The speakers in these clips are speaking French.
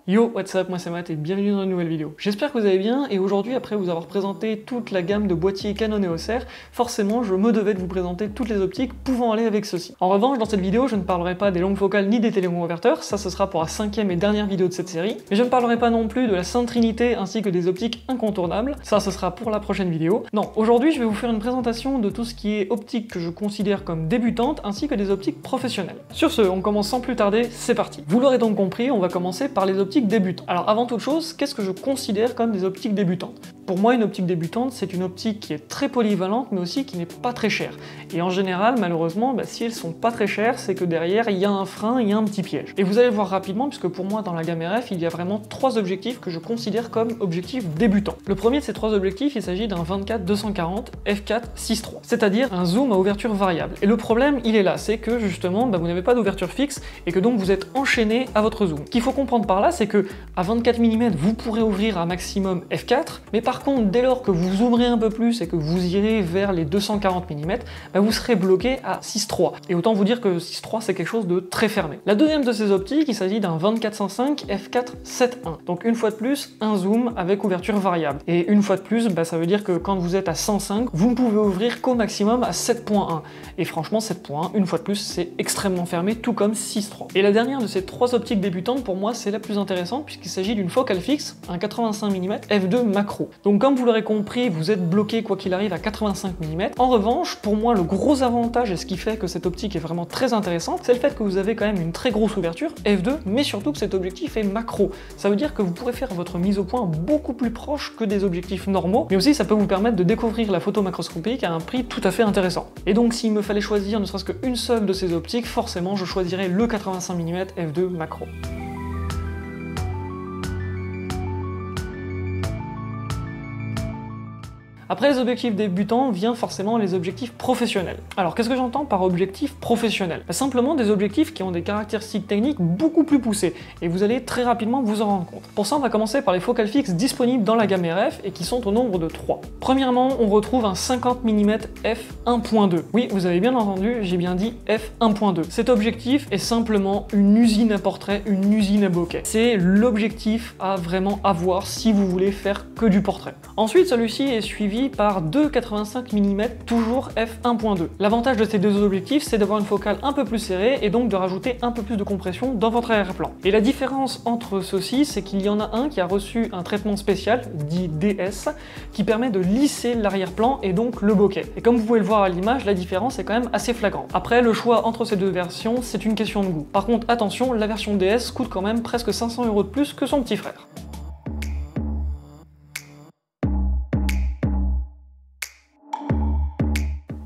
Yo, what's up, moi c'est Matt et bienvenue dans une nouvelle vidéo. J'espère que vous allez bien et aujourd'hui, après vous avoir présenté toute la gamme de boîtiers Canon EOS R, forcément je me devais de vous présenter toutes les optiques pouvant aller avec ceci. En revanche, dans cette vidéo, je ne parlerai pas des longues focales ni des téléconverteurs, ça ce sera pour la cinquième et dernière vidéo de cette série, mais je ne parlerai pas non plus de la Sainte Trinité ainsi que des optiques incontournables, ça ce sera pour la prochaine vidéo. Non, aujourd'hui je vais vous faire une présentation de tout ce qui est optique que je considère comme débutante ainsi que des optiques professionnelles. Sur ce, on commence sans plus tarder, c'est parti. Vous l'aurez donc compris, on va commencer par les optiques débutantes. Alors avant toute chose, qu'est-ce que je considère comme des optiques débutantes? Pour moi, une optique débutante, c'est une optique qui est très polyvalente, mais aussi qui n'est pas très chère. Et en général, malheureusement, si elles sont pas très chères, c'est que derrière, il y a un frein, il y a un petit piège. Et vous allez le voir rapidement, puisque pour moi, dans la gamme RF, il y a vraiment trois objectifs que je considère comme objectifs débutants. Le premier de ces trois objectifs, il s'agit d'un 24-240 f4.6.3, c'est-à-dire un zoom à ouverture variable. Et le problème, il est là, c'est que justement, vous n'avez pas d'ouverture fixe, et que donc vous êtes enchaîné à votre zoom. Ce qu'il faut comprendre par là, c'est que à 24 mm, vous pourrez ouvrir un maximum f4, mais par contre, dès lors que vous zoomerez un peu plus et que vous irez vers les 240 mm, vous serez bloqué à 6.3. Et autant vous dire que 6.3, c'est quelque chose de très fermé. La deuxième de ces optiques, il s'agit d'un 24-105 f4.7.1. Donc une fois de plus, un zoom avec ouverture variable. Et une fois de plus, ça veut dire que quand vous êtes à 105, vous ne pouvez ouvrir qu'au maximum à 7.1. Et franchement, 7.1, une fois de plus, c'est extrêmement fermé, tout comme 6.3. Et la dernière de ces trois optiques débutantes, pour moi, c'est la plus intéressante, puisqu'il s'agit d'une focale fixe, un 85 mm f2 macro. Donc comme vous l'aurez compris, vous êtes bloqué quoi qu'il arrive à 85 mm. En revanche, pour moi, le gros avantage et ce qui fait que cette optique est vraiment très intéressante, c'est le fait que vous avez quand même une très grosse ouverture f2, mais surtout que cet objectif est macro. Ça veut dire que vous pourrez faire votre mise au point beaucoup plus proche que des objectifs normaux, mais aussi ça peut vous permettre de découvrir la photo macroscopique à un prix tout à fait intéressant. Et donc s'il me fallait choisir ne serait-ce qu'une seule de ces optiques, forcément je choisirais le 85 mm f2 macro. Après les objectifs débutants, vient forcément les objectifs professionnels. Alors qu'est-ce que j'entends par objectif professionnel? Simplement des objectifs qui ont des caractéristiques techniques beaucoup plus poussées, et vous allez très rapidement vous en rendre compte. Pour ça, on va commencer par les focales fixes disponibles dans la gamme RF, et qui sont au nombre de 3. Premièrement, on retrouve un 50 mm f1.2. Oui, vous avez bien entendu, j'ai bien dit f1.2. Cet objectif est simplement une usine à portrait, une usine à bokeh. C'est l'objectif à vraiment avoir si vous voulez faire que du portrait. Ensuite, celui-ci est suivi par deux 85 mm toujours f1.2. L'avantage de ces deux objectifs, c'est d'avoir une focale un peu plus serrée et donc de rajouter un peu plus de compression dans votre arrière-plan. Et la différence entre ceux-ci, c'est qu'il y en a un qui a reçu un traitement spécial, dit DS, qui permet de lisser l'arrière-plan et donc le bokeh. Et comme vous pouvez le voir à l'image, la différence est quand même assez flagrante. Après, le choix entre ces deux versions, c'est une question de goût. Par contre, attention, la version DS coûte quand même presque 500 € de plus que son petit frère.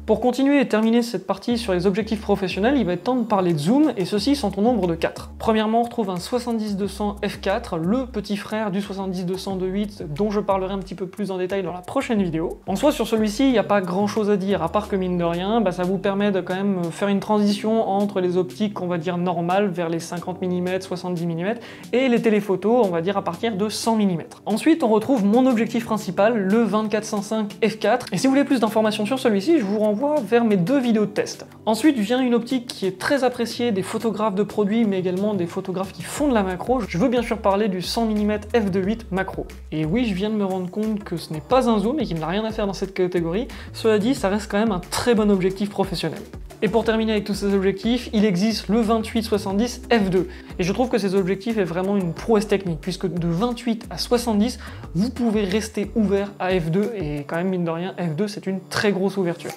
Pour continuer et terminer cette partie sur les objectifs professionnels, il va être temps de parler de zoom, et ceux-ci sont au nombre de 4. Premièrement, on retrouve un 70-200 f4, le petit frère du 70-200 de 8, dont je parlerai un petit peu plus en détail dans la prochaine vidéo. En soi, sur celui-ci, il n'y a pas grand-chose à dire, à part que mine de rien, ça vous permet de quand même faire une transition entre les optiques, on va dire normales, vers les 50 mm, 70 mm, et les téléphotos, on va dire à partir de 100 mm. Ensuite, on retrouve mon objectif principal, le 24-105 f4, et si vous voulez plus d'informations sur celui-ci, je vous renvoie vers mes deux vidéos de test. Ensuite vient une optique qui est très appréciée des photographes de produits, mais également des photographes qui font de la macro. Je veux bien sûr parler du 100 mm f2.8 macro. Et oui, je viens de me rendre compte que ce n'est pas un zoom et qu'il n'a rien à faire dans cette catégorie. Cela dit, ça reste quand même un très bon objectif professionnel. Et pour terminer avec tous ces objectifs, il existe le 28-70 f2. Et je trouve que ces objectifs est vraiment une prouesse technique, puisque de 28 à 70, vous pouvez rester ouvert à f2, et quand même mine de rien, f2 c'est une très grosse ouverture.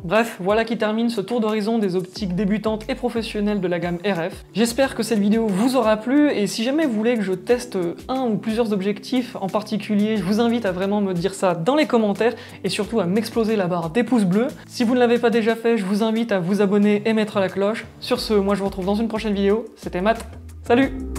Bref, voilà qui termine ce tour d'horizon des optiques débutantes et professionnelles de la gamme RF. J'espère que cette vidéo vous aura plu, et si jamais vous voulez que je teste un ou plusieurs objectifs en particulier, je vous invite à vraiment me dire ça dans les commentaires, et surtout à m'exploser la barre des pouces bleus. Si vous ne l'avez pas déjà fait, je vous invite à vous abonner et mettre la cloche. Sur ce, moi je vous retrouve dans une prochaine vidéo. C'était Matt, salut!